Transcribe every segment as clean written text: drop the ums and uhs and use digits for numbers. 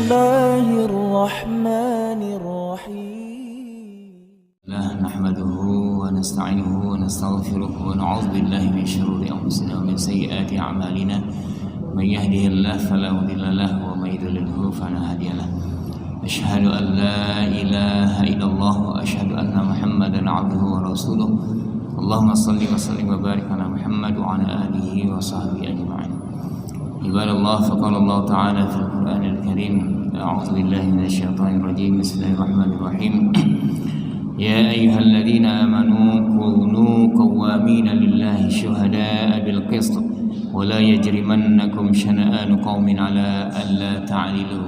الله الرحمن الرحيم نحمده ونستعينه ونستغفره ونعوذ بالله من شرور أنفسنا ومن سيئات أعمالنا من يهده الله فلا مضل له ومن يضلله فلا هادي له أشهد أن لا إله إلا الله وأشهد أن محمدا عبده ورسوله اللهم صل وسلم وبارك على محمد وعلى آله وصحبه أجمعين عباد الله فقال الله تعالى في القرآن الكريم أعوذ بالله من الشيطان الرجيم بسم الله الرحمن الرحيم يا أيها الذين آمنوا كونوا قوامين لله شهداء بالقسط ولا يجرمنكم شنآن قوم على ألا تعدلوا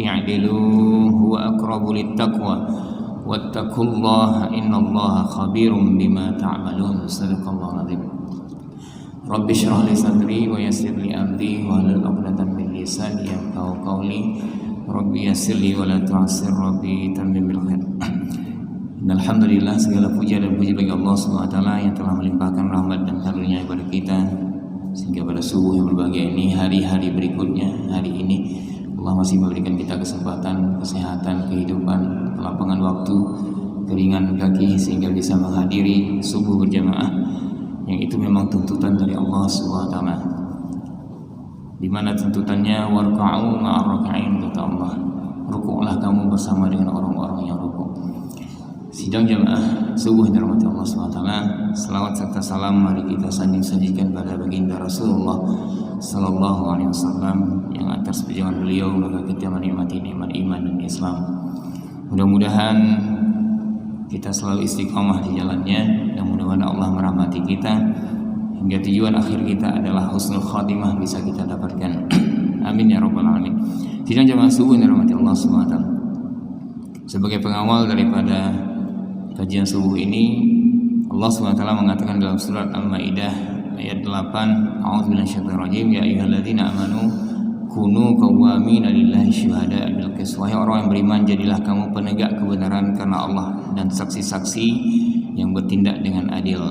اعدلوا هو أقرب للتقوى واتقوا الله إن الله خبير بما تعملون صدق الله العظيم رب اشرح لي صدري ويسر لي أمري واحلل عقدة من لساني يفقهوا قولي رب يسر لي ولا تعسر ربي تمم بالخير. Alhamdulillah, segala puja dan puji bagi Allah SWT yang telah melimpahkan rahmat dan karunia kepada kita sehingga pada subuh yang berbahagia ini, hari-hari berikutnya, hari ini Allah masih memberikan kita kesempatan, kesehatan, kehidupan, kelapangan waktu, keringan kaki sehingga bisa menghadiri subuh berjamaah yang itu memang tuntutan dari Allah SWT, di mana tuntutannya warka'u ma'ar raka'in, kata Allah, rukuklah kamu bersama dengan orang-orang yang rukuk. Sidang jamaah subuh yang dirahmati Allah SWT, selawat serta salam mari kita sanjung-sanjungkan pada baginda Rasulullah Sallallahu Alaihi Wasallam yang atas perjuangan beliau maka kita menikmati nikmat iman dan Islam. Mudah-mudahan kita selalu istiqomah di jalannya dan mudah-mudahan Allah merahmati kita hingga tujuan akhir kita adalah husnul khatimah bisa kita dapatkan. Amin ya rabbal alamin. Sidang jamaah subuh yang dirahmati Allah SWT, sebagai pengawal daripada kajian subuh ini, Allah SWT mengatakan dalam surat Al-Maidah ayat 8, A'udzubillahi minasyaitonirrajim, ya ayyuhalladzina amanu kunu qawwamina lillahi syuhada'a bil qist. Wahai orang yang beriman, jadilah kamu penegak kebenaran karena Allah dan saksi-saksi yang bertindak dengan adil.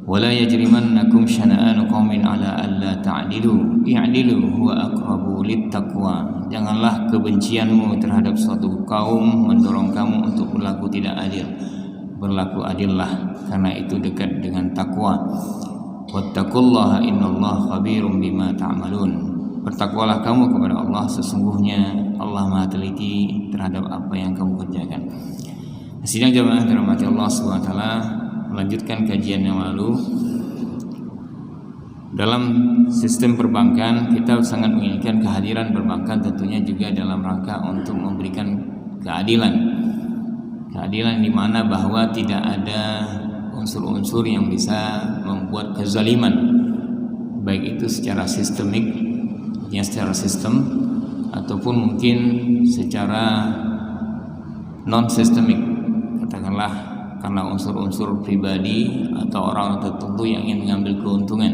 Wala yajrimannakum syana'anu qaumin ala alla ta'dilu i'dilu huwa aqrabu littaqwa. Janganlah kebencianmu terhadap suatu kaum mendorong kamu untuk berlaku tidak adil. Berlaku adillah karena itu dekat dengan takwa. Wattaqullaha innallaha khabirum bima ta'malun. Bertakwalah kamu kepada Allah, sesungguhnya Allah Maha teliti terhadap apa yang kamu kerjakan. Sidang jamaah dirahmati Allah SWT, melanjutkan kajian yang lalu. Dalam sistem perbankan kita sangat menginginkan kehadiran perbankan tentunya juga dalam rangka untuk memberikan keadilan di mana bahwa tidak ada unsur-unsur yang bisa membuat kezaliman, baik itu secara sistemik, secara sistem, ataupun mungkin secara non sistemik, katakanlah karena unsur-unsur pribadi atau orang tertentu yang ingin mengambil keuntungan.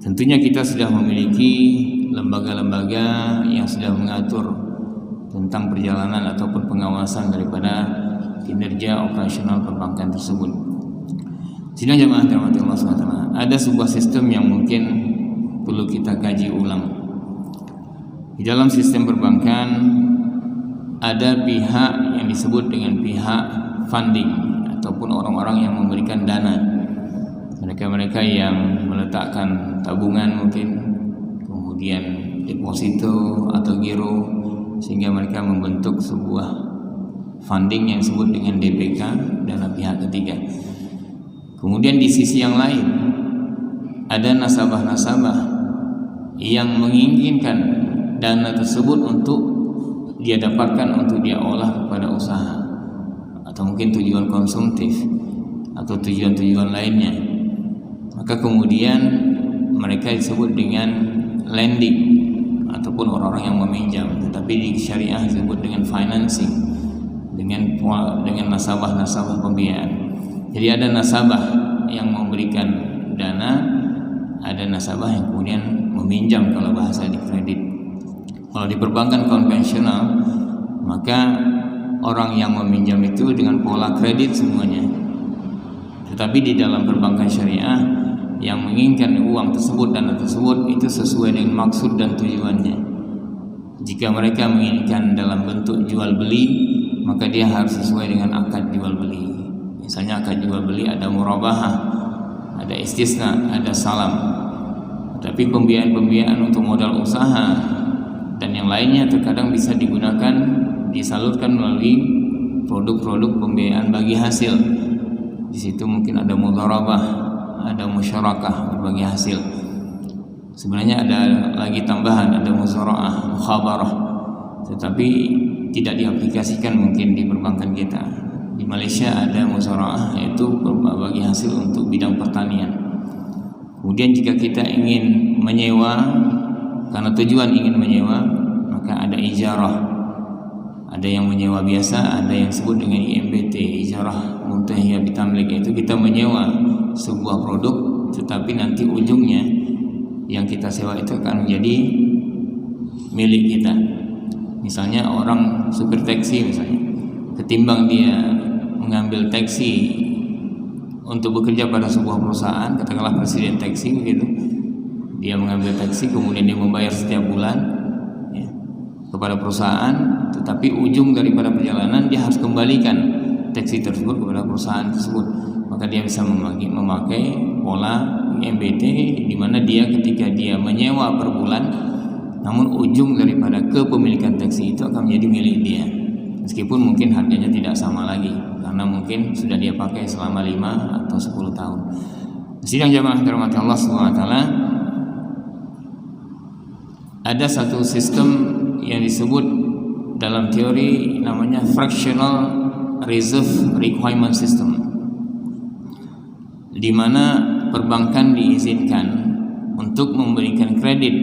Tentunya kita sudah memiliki lembaga-lembaga yang sudah mengatur tentang perjalanan ataupun pengawasan daripada kinerja operasional perbankan tersebut. Sidang jamaah dirahmati Allah SWT, ada sebuah sistem yang mungkin perlu kita kaji ulang. Di dalam sistem perbankan ada pihak yang disebut dengan pihak funding ataupun orang-orang yang memberikan dana. Mereka-mereka yang meletakkan tabungan mungkin, kemudian deposito atau giro, sehingga mereka membentuk sebuah funding yang disebut dengan DPK, dana pihak ketiga. Kemudian di sisi yang lain ada nasabah-nasabah yang menginginkan dana tersebut untuk dia dapatkan untuk dia olah kepada usaha atau mungkin tujuan konsumtif atau tujuan-tujuan lainnya. Maka kemudian mereka disebut dengan lending ataupun orang-orang yang meminjam, tetapi di syariah disebut dengan financing, dengan nasabah-nasabah pembiayaan. Jadi ada nasabah yang memberikan dana, ada nasabah yang kemudian meminjam kalau bahasa di kredit. Kalau di perbankan konvensional, maka orang yang meminjam itu dengan pola kredit semuanya. Tetapi di dalam perbankan syariah yang menginginkan uang tersebut, dana tersebut itu sesuai dengan maksud dan tujuannya. Jika mereka menginginkan dalam bentuk jual beli, maka dia harus sesuai dengan akad jual beli. Misalnya akad jual beli ada murabahah, ada istisna, ada salam. Tapi pembiayaan untuk modal usaha dan yang lainnya terkadang bisa digunakan, disalurkan melalui produk-produk pembiayaan bagi hasil. Di situ mungkin ada mudharabah, ada musyarakah berbagi hasil. Sebenarnya ada lagi tambahan, ada muzara'ah, mukhabarah, tetapi tidak diaplikasikan mungkin di perbankan kita. Di Malaysia ada muzara'ah, yaitu berbagi hasil untuk bidang pertanian. Kemudian jika kita ingin menyewa karena tujuan ingin menyewa, maka ada ijarah. Ada yang menyewa biasa, ada yang disebut dengan IMBT, ijarah muntahiyah bitamlik, yaitu kita menyewa sebuah produk, tetapi nanti ujungnya yang kita sewa itu akan menjadi milik kita. Misalnya orang supir taksi misalnya, ketimbang dia mengambil taksi untuk bekerja pada sebuah perusahaan, katakanlah presiden taksi begitu, dia mengambil taksi kemudian dia membayar setiap bulan ya, kepada perusahaan, tetapi ujung daripada perjalanan dia harus kembalikan taksi tersebut kepada perusahaan tersebut. Maka dia bisa memakai pola MBT, di mana dia ketika dia menyewa per bulan, namun ujung daripada kepemilikan taksi itu akan menjadi milik dia, meskipun mungkin harganya tidak sama lagi karena mungkin sudah dia pakai selama 5 atau 10 tahun. Sidang jamaah dirahmati Allah Subhanahu wa taala, ada satu sistem yang disebut dalam teori namanya fractional reserve requirement system, di mana perbankan diizinkan untuk memberikan kredit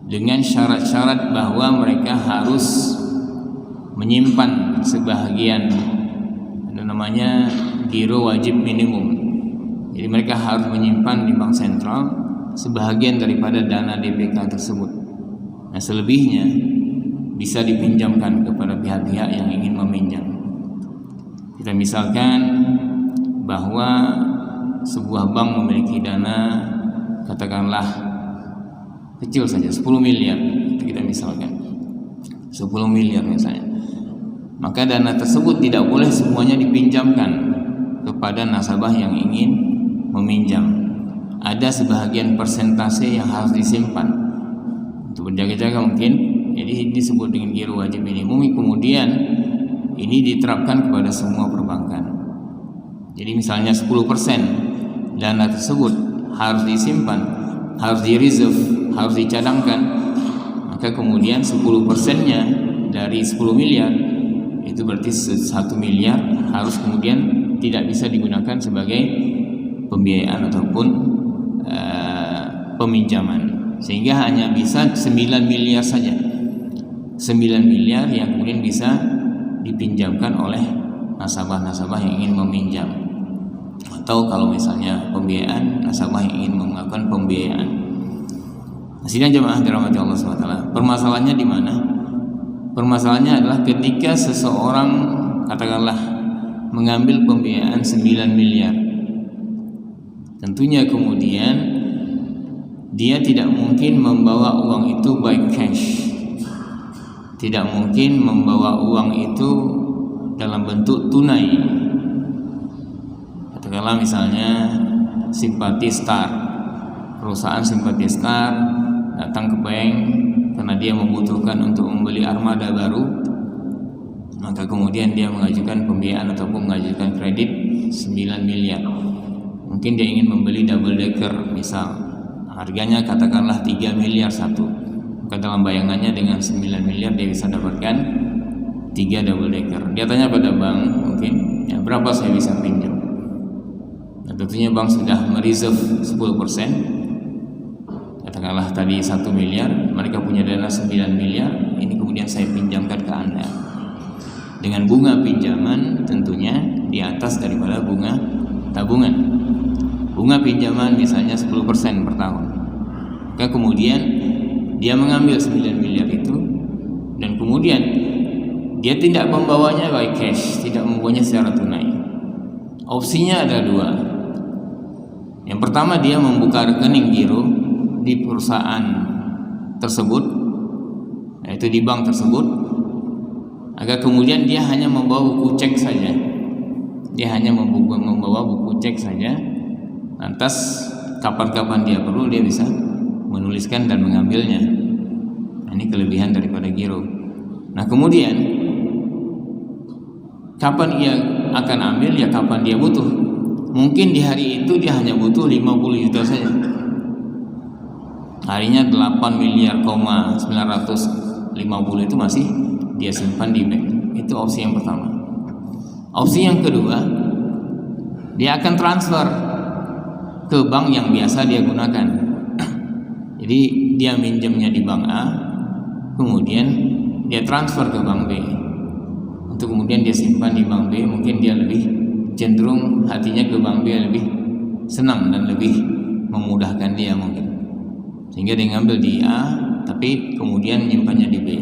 dengan syarat-syarat bahwa mereka harus menyimpan sebahagian, ada namanya giro wajib minimum. Jadi mereka harus menyimpan di bank sentral sebahagian daripada dana DPK tersebut. Nah, selebihnya bisa dipinjamkan kepada pihak-pihak yang ingin meminjam. Kita misalkan bahwa sebuah bank memiliki dana katakanlah kecil saja 10 miliar, itu kita misalkan 10 miliar misalnya, maka dana tersebut tidak boleh semuanya dipinjamkan kepada nasabah yang ingin meminjam. Ada sebahagian persentase yang harus disimpan untuk berjaga-jaga mungkin. Jadi ini disebut dengan giro wajib minimum. Kemudian ini diterapkan kepada semua perbankan. Jadi misalnya 10% dana tersebut harus disimpan, harus di-reserve, harus dicadangkan. Maka kemudian 10%-nya dari 10 miliar itu berarti 1 miliar harus kemudian tidak bisa digunakan sebagai pembiayaan ataupun peminjaman, sehingga hanya bisa 9 miliar saja. 9 miliar yang kemudian bisa dipinjamkan oleh nasabah-nasabah yang ingin meminjam, atau kalau misalnya pembiayaan, nasabah yang ingin melakukan pembiayaan. Sidang jamaah dirahmati Allah SWT, permasalahannya di mana? Permasalahannya adalah ketika seseorang katakanlah mengambil pembiayaan 9 miliar, tentunya kemudian dia tidak mungkin membawa uang itu by cash, tidak mungkin membawa uang itu dalam bentuk tunai. Katakanlah misalnya Simpati Star, perusahaan Simpati Star datang ke bank karena dia membutuhkan untuk membeli armada baru, maka kemudian dia mengajukan pembiayaan ataupun mengajukan kredit 9 miliar. Mungkin dia ingin membeli double decker, misal harganya katakanlah 3 miliar satu, maka dalam bayangannya dengan 9 miliar dia bisa dapatkan 3 double decker. Dia tanya pada bank mungkin, ya, berapa saya bisa pinjam? Nah, tentunya bank sudah mereserve 10%, katakanlah tadi 1 miliar, mereka punya dana 9 miliar, ini kemudian saya pinjamkan ke Anda dengan bunga pinjaman tentunya di atas daripada bunga tabungan. Bunga pinjaman misalnya 10% per tahun. Maka kemudian dia mengambil 9 miliar itu, dan kemudian dia tidak membawanya by cash, tidak membawanya secara tunai. Opsinya ada dua. Yang pertama, dia membuka rekening giro di perusahaan tersebut, yaitu di bank tersebut, agar kemudian dia hanya membawa buku cek saja. Dia hanya membawa buku cek saja. Lantas kapan-kapan dia perlu, dia bisa menuliskan dan mengambilnya. Nah, ini kelebihan daripada giro. Nah, kemudian kapan ia akan ambil? Ya kapan dia butuh. Mungkin di hari itu dia hanya butuh 50 juta saja. Harinya 8.950.000 itu masih dia simpan di bank. Itu opsi yang pertama. Opsi yang kedua, dia akan transfer ke bank yang biasa dia gunakan. Jadi dia minjemnya di bank A, kemudian dia transfer ke bank B, untuk kemudian dia simpan di bank B. Mungkin dia lebih cenderung hatinya ke bank B, lebih senang dan lebih memudahkan dia mungkin, sehingga dia ngambil di A tapi kemudian nyimpannya di B.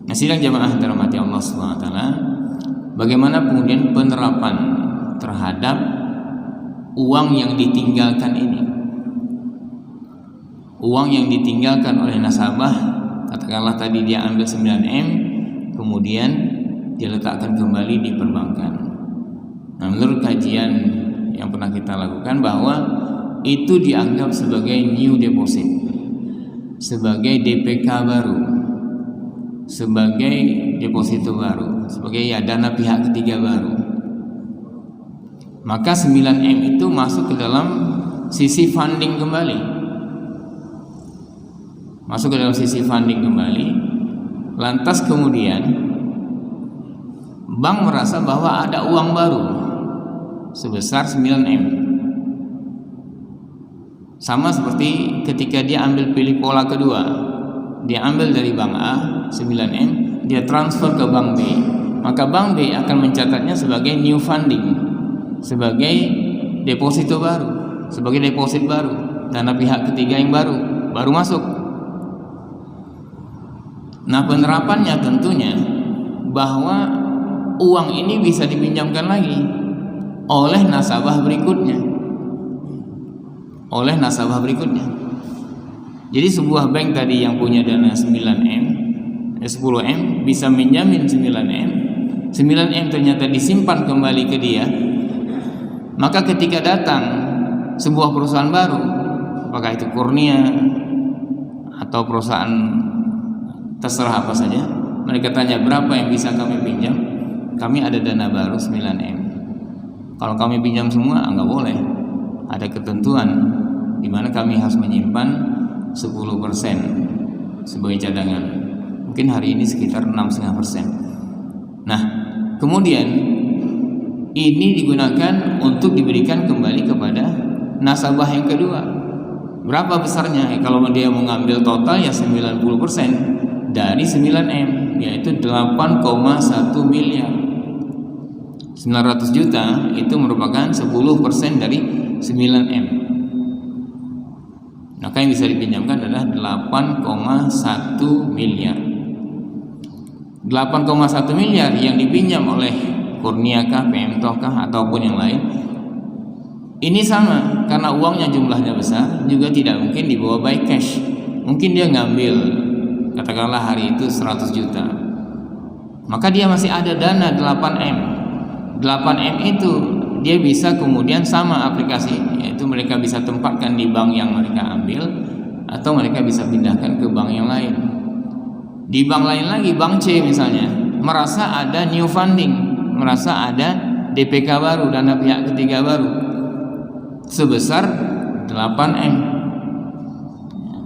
Nah, sidang jamaah dirahmati Allah SWT, bagaimana kemudian penerapan terhadap uang yang ditinggalkan ini? Uang yang ditinggalkan oleh nasabah, katakanlah tadi dia ambil 9M, kemudian dia letakkan kembali di perbankan. Nah, menurut kajian yang pernah kita lakukan, bahwa itu dianggap sebagai new deposit, sebagai DPK baru, sebagai deposito baru, sebagai dana pihak ketiga baru. Maka 9M itu masuk ke dalam sisi funding kembali, masuk ke dalam sisi funding kembali. Lantas kemudian bank merasa bahwa ada uang baru sebesar 9M. Sama seperti ketika dia pilih pola kedua, dia ambil dari bank A 9M, dia transfer ke bank B, maka bank B akan mencatatnya sebagai new funding, sebagai deposito baru, sebagai deposit baru, dana pihak ketiga yang baru masuk. Nah, penerapannya tentunya bahwa uang ini bisa dipinjamkan lagi oleh nasabah berikutnya, Jadi sebuah bank tadi yang punya dana 10M bisa menjamin 9M ternyata disimpan kembali ke dia. Maka ketika datang sebuah perusahaan baru, apakah itu Kurnia atau perusahaan terserah apa saja, mereka tanya berapa yang bisa kami pinjam, kami ada dana baru 9M. Kalau kami pinjam semua, enggak boleh. Ada ketentuan di mana kami harus menyimpan 10% sebagai cadangan. Mungkin hari ini sekitar 6,5%. Nah, kemudian ini digunakan untuk diberikan kembali kepada nasabah yang kedua. Berapa besarnya? Kalau dia mengambil total ya 90% dari 9M, yaitu 8,1 miliar. 900 juta itu merupakan 10% dari 9M. Maka yang bisa dipinjamkan adalah 8,1 miliar. 8,1 miliar yang dipinjam oleh Kurnia kah, PM kah, ataupun yang lain, ini sama, karena uangnya jumlahnya besar, juga tidak mungkin dibawa by cash. Mungkin dia ngambil, katakanlah hari itu 100 juta, maka dia masih ada dana 8M. 8M itu dia bisa kemudian sama aplikasi, yaitu mereka bisa tempatkan di bank yang mereka ambil, atau mereka bisa pindahkan ke bank yang lain. Di bank lain lagi, bank C misalnya, merasa ada new funding, merasa ada DPK baru, dana pihak ketiga baru, sebesar 8M.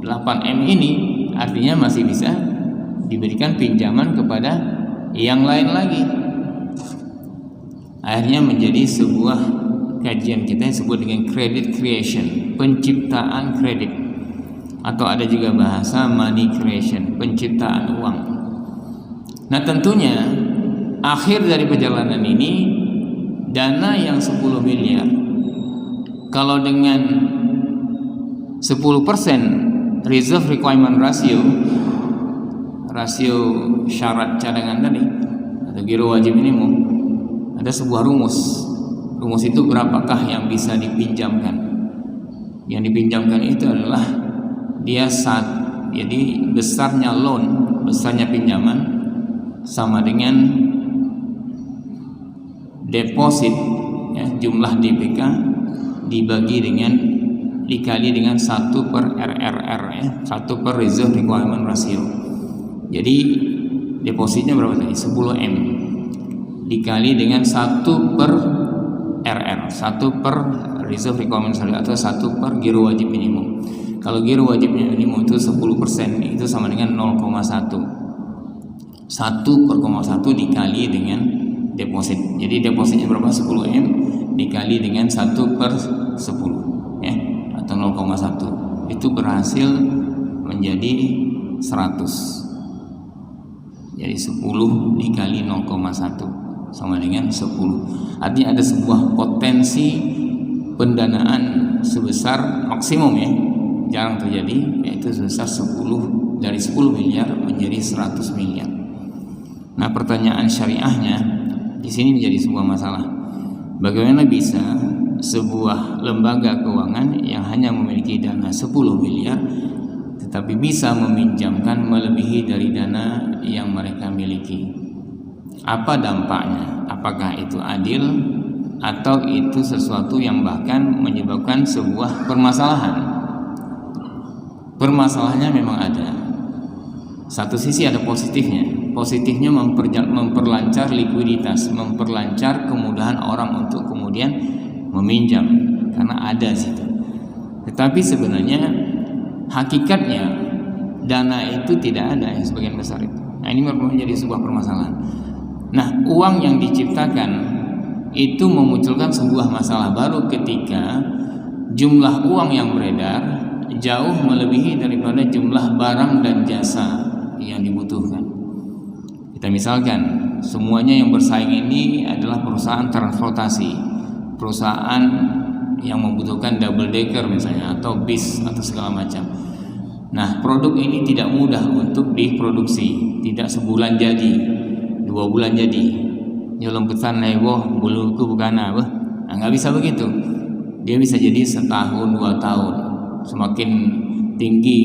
8M ini artinya masih bisa diberikan pinjaman kepada yang lain lagi. Akhirnya menjadi sebuah kajian kita yang disebut dengan credit creation, penciptaan kredit, atau ada juga bahasa money creation, penciptaan uang. Nah, tentunya akhir dari perjalanan ini, dana yang 10 miliar kalau dengan 10% reserve requirement ratio syarat cadangan tadi atau giro wajib minimum, ada sebuah rumus itu berapakah yang bisa dipinjamkan. Yang dipinjamkan itu adalah dia Jadi besarnya loan, besarnya pinjaman sama dengan deposit, ya, jumlah DPK dikali dengan 1 per RRR, ya, 1 per reserve requirement ratio. Jadi depositnya berapa tadi? 10M dikali dengan 1 per RR, 1 per reserve requirement ratio atau 1 per giro wajib minimum. Kalau giro wajib minimum itu 10%, itu sama dengan 0,1. 1 per 0,1 dikali dengan deposit. Jadi depositnya berapa? 10M dikali dengan 1 per 10, ya, atau 0,1. Itu berhasil menjadi 100. Jadi 10 dikali 0,1 sama dengan 10. Artinya ada sebuah potensi pendanaan sebesar maksimum, ya, jarang terjadi, yaitu sebesar 10, dari 10 miliar menjadi 100 miliar. Nah, pertanyaan syariahnya di sini menjadi sebuah masalah. Bagaimana bisa sebuah lembaga keuangan yang hanya memiliki dana 10 miliar tetapi bisa meminjamkan melebihi dari dana yang mereka miliki? Apa dampaknya? Apakah itu adil atau itu sesuatu yang bahkan menyebabkan sebuah permasalahan? Permasalahannya memang ada. Satu sisi ada positifnya. Positifnya memperlancar likuiditas, memperlancar kemudahan orang untuk kemudian meminjam karena ada situ. Tetapi sebenarnya hakikatnya dana itu tidak ada yang sebagian besar itu. Nah, ini menjadi sebuah permasalahan. Nah, uang yang diciptakan itu memunculkan sebuah masalah baru ketika jumlah uang yang beredar jauh melebihi daripada jumlah barang dan jasa yang dibutuhkan. Kita misalkan semuanya yang bersaing ini adalah perusahaan transportasi, perusahaan yang membutuhkan double decker misalnya, atau bis atau segala macam. Nah, produk ini tidak mudah untuk diproduksi, tidak sebulan jadi, 2 bulan jadi. Nyolong pesan heboh, buluku bukan apa? Nah, nggak bisa begitu. Dia bisa jadi setahun 2 tahun. Semakin tinggi,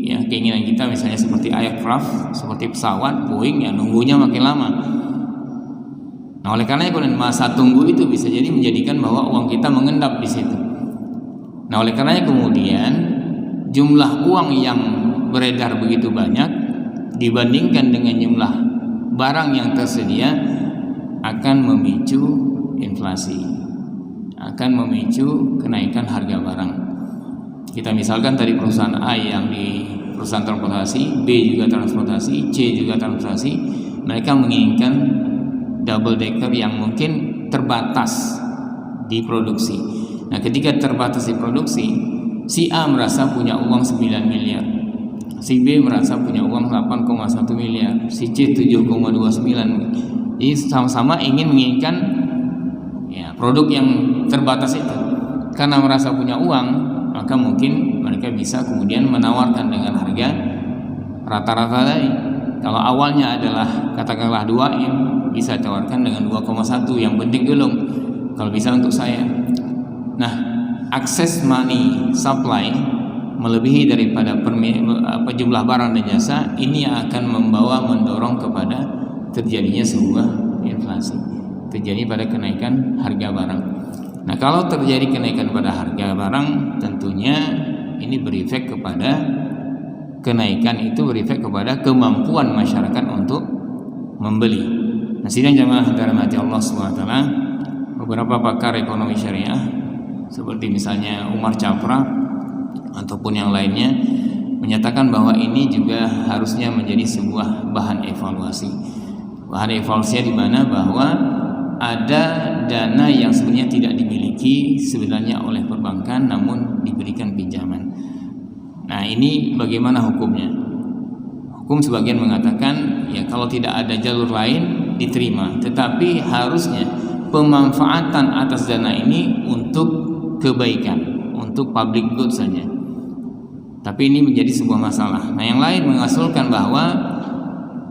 ya, keinginan kita misalnya seperti aircraft, seperti pesawat Boeing, ya nunggunya makin lama. Nah, oleh karena itu masa tunggu itu bisa jadi menjadikan bahwa uang kita mengendap di situ. Nah, oleh karena kemudian jumlah uang yang beredar begitu banyak dibandingkan dengan jumlah barang yang tersedia akan memicu inflasi, akan memicu kenaikan harga barang. Kita misalkan tadi perusahaan A yang di perusahaan transportasi, B juga transportasi, C juga transportasi, mereka menginginkan double decker yang mungkin terbatas di produksi. Nah, ketika terbatas di produksi, si A merasa punya uang 9 miliar, si B merasa punya uang 8,1 miliar, si C 7,29. Jadi sama-sama menginginkan, ya, produk yang terbatas itu. Karena merasa punya uang, maka mungkin mereka bisa kemudian menawarkan dengan harga rata-rata tadi. Kalau awalnya adalah katakanlah 2M, bisa tawarkan dengan 2,1, yang penting belum, kalau bisa untuk saya. Nah, akses money supply melebihi daripada jumlah barang dan jasa, ini yang akan mendorong kepada terjadinya sebuah inflasi, terjadi pada kenaikan harga barang. Nah, kalau terjadi kenaikan pada harga barang, tentunya ini berefek kepada kenaikan itu berefek kepada kemampuan masyarakat untuk membeli. Nah, sidang jamaah dirahmati Allah SWT, beberapa pakar ekonomi syariah seperti misalnya Umar Chafra ataupun yang lainnya menyatakan bahwa ini juga harusnya menjadi sebuah bahan evaluasi. Bahan evaluasinya di mana bahwa ada dana yang sebenarnya tidak dimiliki sebenarnya oleh perbankan namun diberikan pinjaman. Nah, ini bagaimana hukumnya? Hukum sebagian mengatakan ya kalau tidak ada jalur lain diterima, tetapi harusnya pemanfaatan atas dana ini untuk kebaikan, untuk public good saja. Tapi ini menjadi sebuah masalah. Nah, yang lain mengusulkan bahwa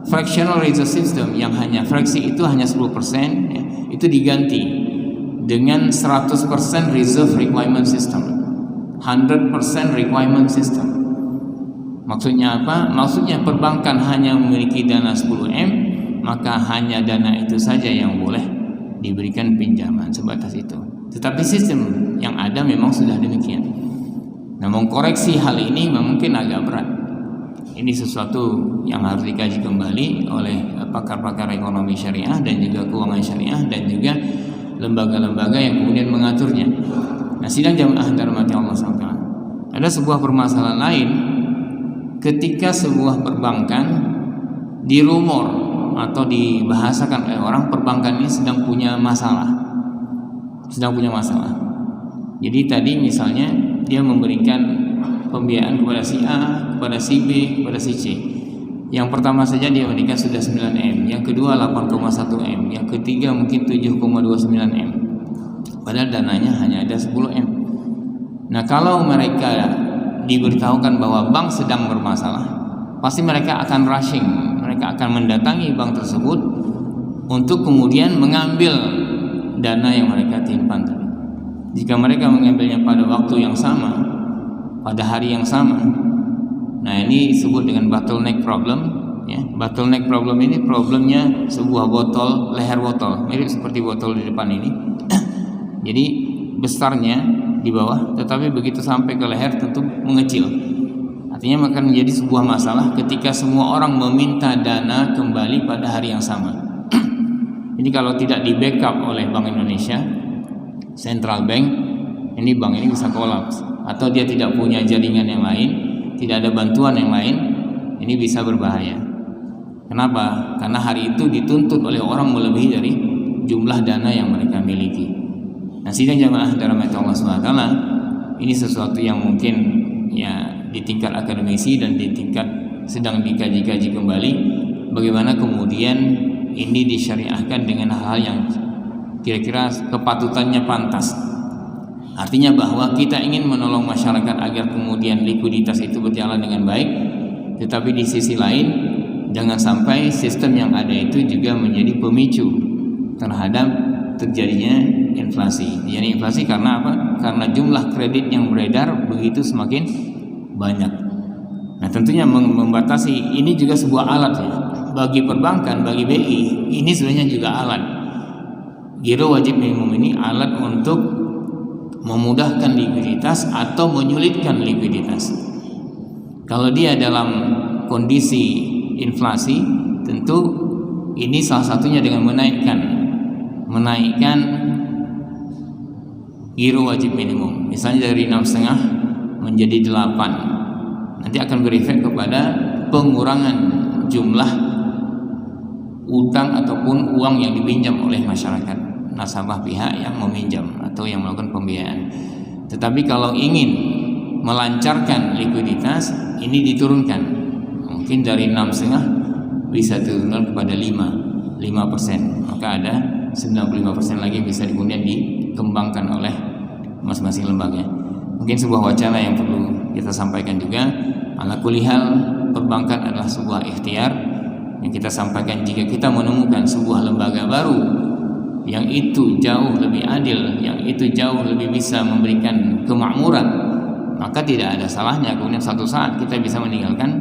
fractional reserve system yang hanya fraksi itu hanya 10%, ya, itu diganti dengan 100% reserve requirement system, 100% requirement system. Maksudnya apa? Maksudnya perbankan hanya memiliki dana 10M, maka hanya dana itu saja yang boleh diberikan pinjaman, sebatas itu. Tetapi sistem yang ada memang sudah demikian. Nah, mengkoreksi hal ini mungkin agak berat. Ini sesuatu yang harus dikaji kembali oleh pakar-pakar ekonomi syariah dan juga keuangan syariah dan juga lembaga-lembaga yang kemudian mengaturnya. Nah, sidang jamaah dirahmati Allah SWT, ada sebuah permasalahan lain ketika sebuah perbankan dirumor atau dibahasakan oleh orang perbankan ini sedang punya masalah. Jadi tadi misalnya dia memberikan pembiayaan kepada si A, kepada si B, kepada si C. Yang pertama saja dia memberikan sudah 9M, yang kedua 8,1M, yang ketiga mungkin 7,29M. Padahal dananya hanya ada 10M. Nah, kalau mereka diberitahukan bahwa bank sedang bermasalah, pasti mereka akan rushing, mereka akan mendatangi bank tersebut untuk kemudian mengambil dana yang mereka timpan. Jika mereka mengambilnya pada waktu yang sama, pada hari yang sama, nah ini disebut dengan bottleneck problem. Ya, bottleneck problem ini problemnya sebuah botol, leher botol, mirip seperti botol di depan ini. Jadi besarnya di bawah, tetapi begitu sampai ke leher tentu mengecil. Artinya akan menjadi sebuah masalah ketika semua orang meminta dana kembali pada hari yang sama. Ini kalau tidak di backup oleh Bank Indonesia, Central Bank, ini bank ini bisa kolaps. Atau dia tidak punya jaringan yang lain, tidak ada bantuan yang lain, ini bisa berbahaya. Kenapa? Karena hari itu dituntut oleh orang melebihi dari jumlah dana yang mereka miliki. Nah, sidang jamaah dirahmati Allah SWT, ini sesuatu yang mungkin ya di tingkat akademisi dan di tingkat sedang dikaji-kaji kembali, bagaimana kemudian ini disyariahkan dengan hal yang kira-kira kepatutannya pantas. Artinya bahwa kita ingin menolong masyarakat agar kemudian likuiditas itu berjalan dengan baik, tetapi di sisi lain jangan sampai sistem yang ada itu juga menjadi pemicu terhadap terjadinya inflasi. Jadi inflasi karena apa? Karena jumlah kredit yang beredar begitu semakin banyak. Nah, tentunya membatasi ini juga sebuah alat ya. Bagi perbankan, bagi BI, ini sebenarnya juga alat. Giro wajib minimum ini alat untuk memudahkan likuiditas atau menyulitkan likuiditas. Kalau dia dalam kondisi inflasi, tentu ini salah satunya dengan menaikkan giro wajib minimum, misalnya dari 6,5 menjadi 8, nanti akan berefek kepada pengurangan jumlah utang ataupun uang yang dipinjam oleh masyarakat, nasabah pihak yang meminjam atau yang melakukan pembiayaan. Tetapi kalau ingin melancarkan likuiditas, ini diturunkan, mungkin dari 6,5 bisa turunkan kepada 5%, maka ada 95% lagi bisa kemudian dikembangkan oleh masing-masing lembaga. Mungkin sebuah wacana yang perlu kita sampaikan juga. Ala kulli hal, perbankan adalah sebuah ikhtiar yang kita sampaikan. Jika kita menemukan sebuah lembaga baru yang itu jauh lebih adil, yang itu jauh lebih bisa memberikan kemakmuran, maka tidak ada salahnya kemudian suatu saat kita bisa meninggalkan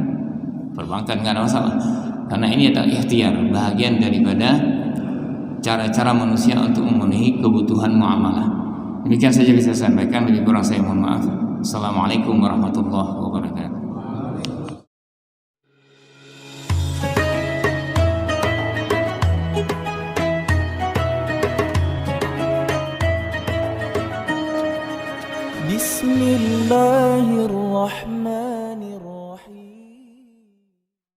perbankan, nggak ada masalah. Karena ini adalah ikhtiar, bahagian daripada cara-cara manusia untuk memenuhi kebutuhan muamalah. Demikian saja bisa saya sampaikan, lebih kurang saya mohon maaf. Assalamualaikum warahmatullahi wabarakatuh. Bismillahirrahmanirrahim.